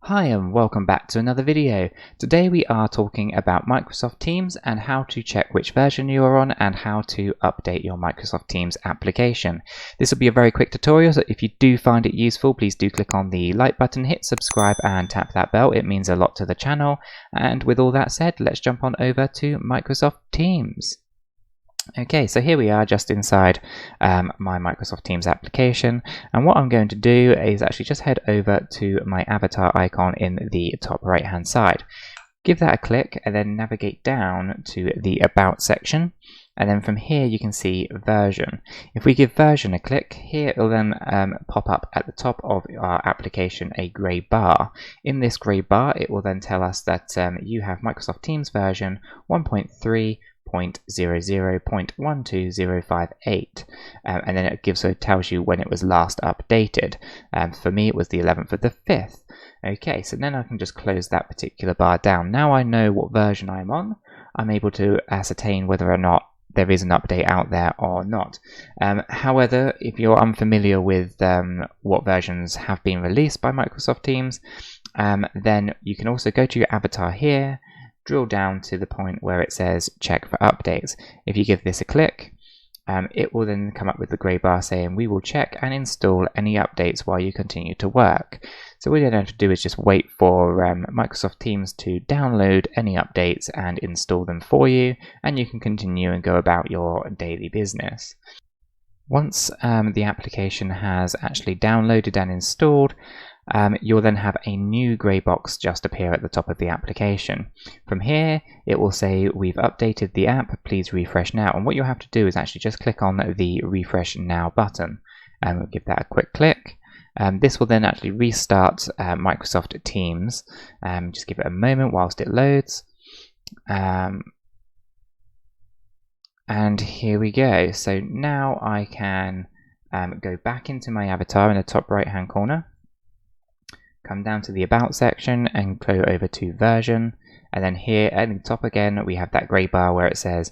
Hi and welcome back to another video. Today we are talking about Microsoft Teams and how to check which version you are on and how to update your Microsoft Teams application. This will be a very quick tutorial, so if you do find it useful, please do click on the like button, hit subscribe and tap that bell. It means a lot to the channel. And with all that said, let's jump on over to Microsoft Teams. Okay, so here we are just inside my Microsoft Teams application, and what I'm going to do is actually just head over to my avatar icon in the top right hand side. Give that a click and then navigate down to the About section, and then from here you can see Version. If we give Version a click, here it will then pop up at the top of our application a grey bar. In this grey bar it will then tell us that you have Microsoft Teams version 1.3.00.12058, and then it tells you when it was last updated. For me it was the 11th of the 5th. Okay, so then I can just close that particular bar down. Now I know what version I'm on. I'm able to ascertain whether or not there is an update out there or not. However, if you're unfamiliar with what versions have been released by Microsoft Teams, then you can also go to your avatar here, drill down to the point where it says check for updates. If you give this a click, it will then come up with the grey bar saying we will check and install any updates while you continue to work. So what you don't have to do is just wait for Microsoft Teams to download any updates and install them for you, and you can continue and go about your daily business. Once the application has actually downloaded and installed, you'll then have a new grey box just appear at the top of the application. From here it will say we've updated the app, please refresh now, and what you'll have to do is actually just click on the refresh now button and we'll give that a quick click. This will then actually restart Microsoft Teams. Just give it a moment whilst it loads. And here we go. So now I can go back into my avatar in the top right hand corner, come down to the About section and go over to Version, and then here at the top again we have that grey bar where it says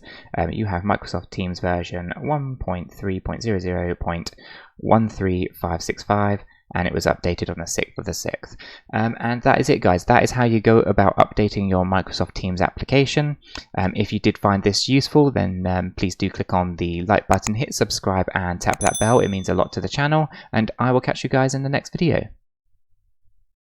you have Microsoft Teams version 1.3.00.13565, and it was updated on the 6th of the 6th. And that is it, guys. That is how you go about updating your Microsoft Teams application. If you did find this useful, then please do click on the like button, hit subscribe and tap that bell. It means a lot to the channel, and I will catch you guys in the next video.